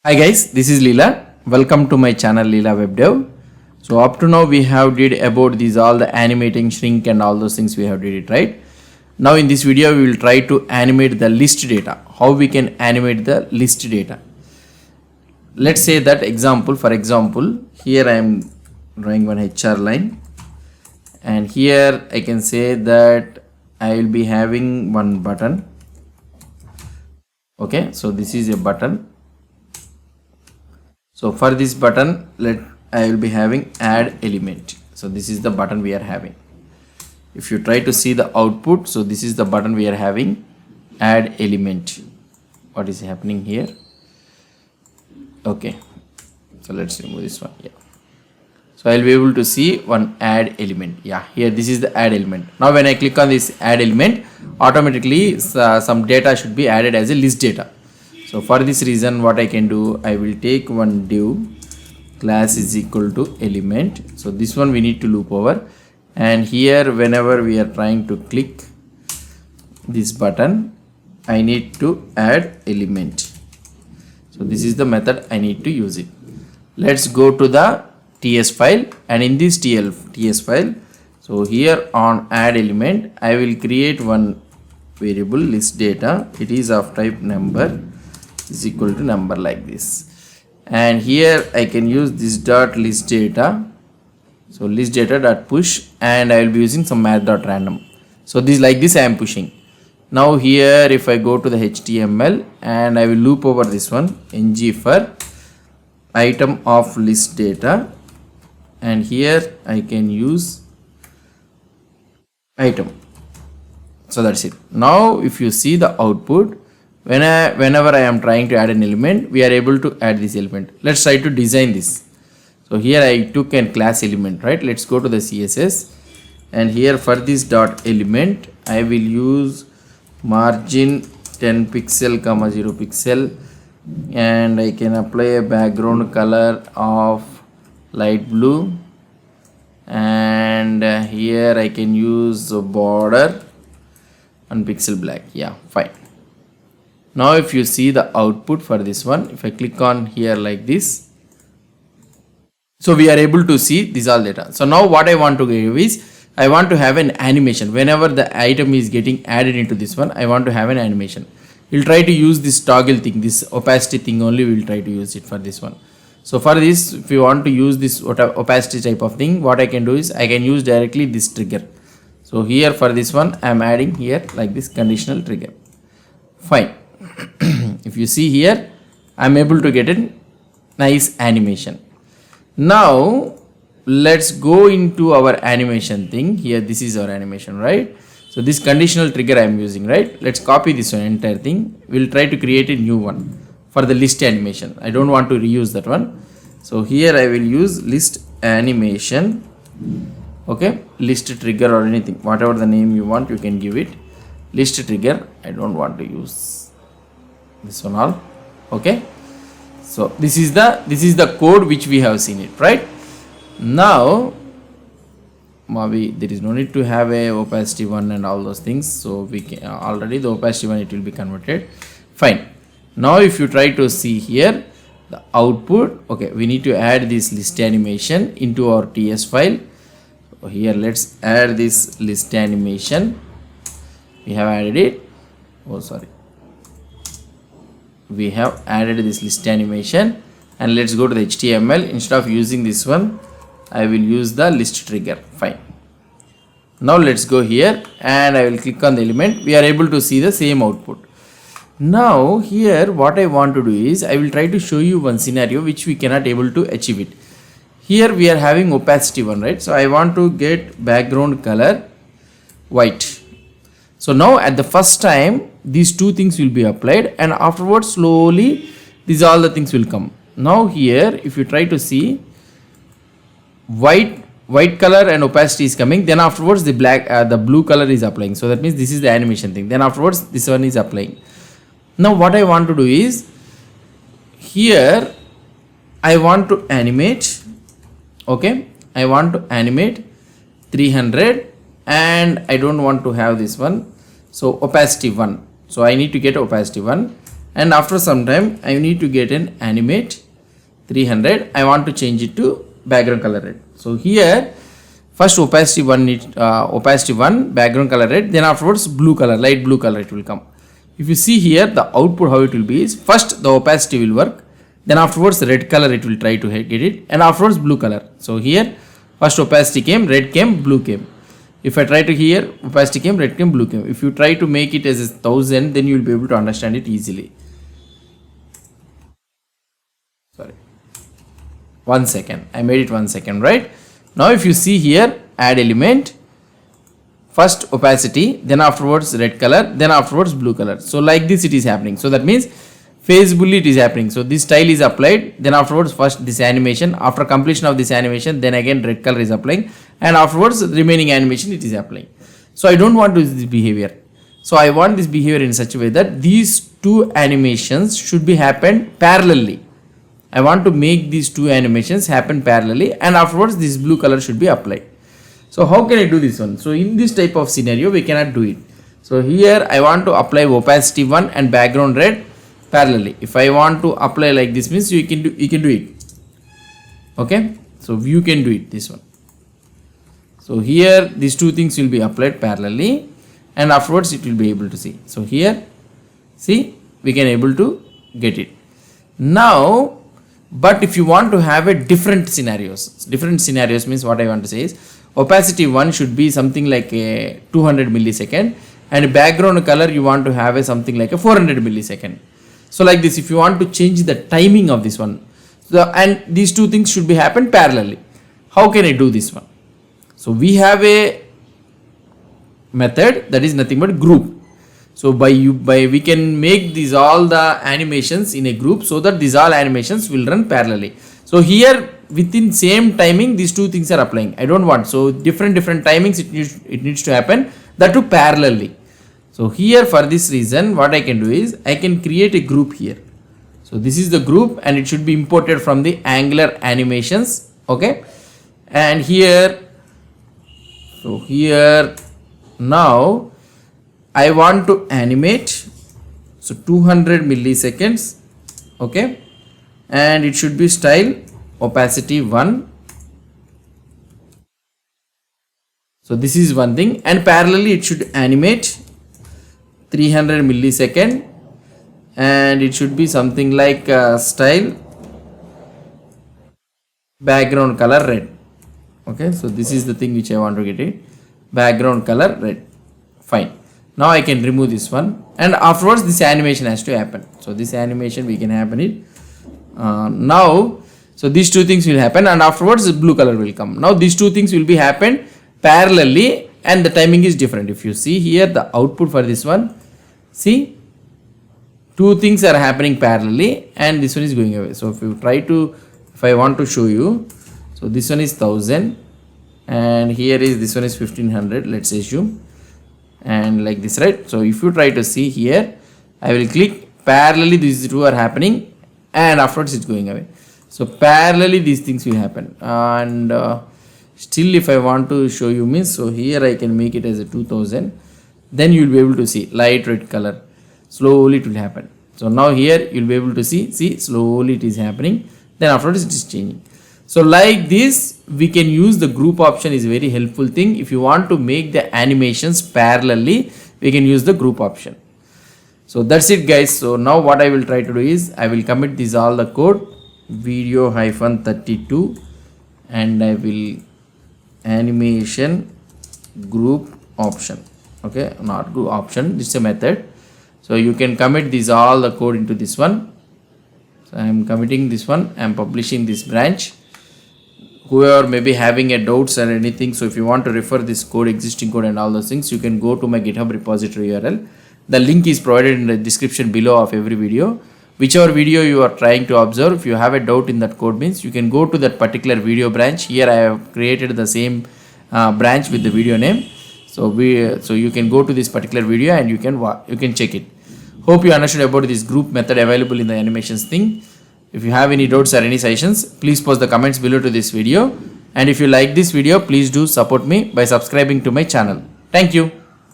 Hi guys, this is Leela. Welcome to my channel leelawebdev. So up to now we have did about these all the animating, shrink and all those things we have did it, right? Now in this video we will try to animate the list data. How we can animate the list data? Let's say that example, for example, here I am drawing one HR line and here I can say that I will be having one button. Okay, so this is a button. So for this button, I will be having add element. So this is the button we are having. If you try to see the output, so this is the button we are having, add element. What is happening here? Okay, so let's remove this one. Yeah. So I will be able to see one add element. Yeah, here this is the add element. Now when I click on this add element, automatically some data should be added as a list data. So for this reason, what I can do, I will take one div class is equal to element. So this one we need to loop over, and here whenever we are trying to click this button, I need to add element. So this is the method I need to use it. Let's go to the TS file, and in this TS file, so here on add element, I will create one variable list data. It is of type number is equal to number like this, and here I can use this dot list data. So list data dot push, and I will be using some math dot random. So this like this I am pushing. Now here if I go to the HTML and I will loop over this one ng for item of list data, and here I can use item. So that's it. Now if you see the output, whenever I am trying to add an element, we are able to add this element. Let's try to design this. So here I took a class element, right? Let's go to the CSS, and here for this dot element I will use margin 10 pixel comma 0 pixel, and I can apply a background color of light blue, and here I can use a border 1 pixel black. Yeah, fine. Now if you see the output for this one, if I click on here like this, so we are able to see this all data. So now what I want to do is, I want to have an animation. Whenever the item is getting added into this one, I want to have an animation. We'll try to use this toggle thing, this opacity thing only, we'll try to use it for this one. So for this, if you want to use this opacity type of thing, what I can do is I can use directly this trigger. So here for this one, I'm adding here like this conditional trigger. Fine. If you see here, I'm able to get a nice animation. Now let's go into our animation thing. Here this is our animation, right? So this conditional trigger I'm using, right? Let's copy this one entire thing. We'll try to create a new one for the list animation. I don't want to reuse that one. So here I will use list animation. Okay, list trigger or anything, whatever the name you want, you can give it. List trigger, I don't want to use this one all. Okay, so this is the code which we have seen it, right? Now maybe there is no need to have a opacity one and all those things, so we can already the opacity one, it will be converted. Fine. Now if you try to see here the output, okay, we need to add this list animation into our TS file. So here let's add this list animation. We have added it. Oh sorry, we have added this list animation, and let's go to the HTML. Instead of using this one, I will use the list trigger. Fine. Now let's go here and I will click on the element. We are able to see the same output. Now here what I want to do is, I will try to show you one scenario which we cannot able to achieve it. Here we are having opacity one, right? So I want to get background color white. So now at the first time these two things will be applied, and afterwards slowly these all the things will come. Now here if you try to see, white color and opacity is coming, then afterwards the the blue color is applying. So that means this is the animation thing. Then afterwards this one is applying. Now what I want to do is, here I want to animate. Okay, I want to animate 300, and I don't want to have this one. So opacity 1. So I need to get opacity 1, and after some time I need to get an animate 300. I want to change it to background color red. So here first opacity 1 background color red, then afterwards blue color, light blue color it will come. If you see here the output how it will be is first the opacity will work, then afterwards red color it will try to get it, and afterwards blue color. So here first opacity came, red came, blue came. If I try to here opacity came, red came, blue came. If you try to make it as 1000, then you will be able to understand it easily. Sorry, 1 second, I made it 1 second, right? Now if you see here, add element, first opacity, then afterwards red color, then afterwards blue color. So like this it is happening. So that means phasibly it is happening. So this style is applied, then afterwards first this animation, after completion of this animation, then again red color is applying, and afterwards remaining animation it is applying. So I don't want this behavior. So I want this behavior in such a way that these two animations should be happened parallelly. I want to make these two animations happen parallelly, and afterwards this blue color should be applied. So how can I do this one? So in this type of scenario we cannot do it. So here I want to apply opacity 1 and background red parallelly. If I want to apply like this, means you can do it. Okay, so you can do it this one. So here these two things will be applied parallelly, and afterwards it will be able to see. So here see we can able to get it now. But if you want to have a different scenarios means what I want to say is opacity 1 should be something like a 200 millisecond, and background color you want to have a something like a 400 millisecond. So like this, if you want to change the timing of this one, and these two things should be happen parallelly. How can I do this one? So we have a method that is nothing but group. So we can make these all the animations in a group, so that these all animations will run parallelly. So here within same timing these two things are applying. I don't want, so different timings it needs to happen, that too parallelly. So here for this reason what I can do is I can create a group here. So this is the group, and it should be imported from the Angular animations. Okay, and here, so here now I want to animate, so 200 milliseconds. Okay, and it should be style opacity 1. So this is one thing, and parallelly it should animate 300 millisecond, and it should be something like style background color red. Okay, so this is the thing which I want to get it, background color red. Fine. Now I can remove this one, and afterwards this animation has to happen. So this animation we can happen it now. So these two things will happen, and afterwards the blue color will come. Now these two things will be happen parallelly, and the timing is different. If you see here the output for this one, see two things are happening parallelly, and this one is going away. So if I want to show you, so this one is 1000, and here is this one is 1500, let's assume, and like this, right? So if you try to see here, I will click parallelly, these two are happening, and afterwards it's going away. So parallelly these things will happen, and still if I want to show you means, so here I can make it as a 2000, then you will be able to see light red color, slowly it will happen. So now here you will be able to see slowly it is happening, then afterwards it is changing. So like this we can use the group option, is very helpful thing. If you want to make the animations parallelly, we can use the group option. So that's it guys. So now what I will try to do is I will commit this all the code, video -32, and I will animation group option. Okay, not group option, this is a method. So you can commit this all the code into this one. So I am committing this one, I am publishing this branch. Whoever may be having a doubts or anything, so if you want to refer this code, existing code and all those things, you can go to my GitHub repository URL. The link is provided in the description below of every video. Whichever video you are trying to observe, if you have a doubt in that code means, you can go to that particular video branch. Here I have created the same branch with the video name. So you can go to this particular video and you can check it. Hope you understood about this group method available in the animations thing. If you have any doubts or any suggestions, please post the comments below to this video. And if you like this video, please do support me by subscribing to my channel. Thank you.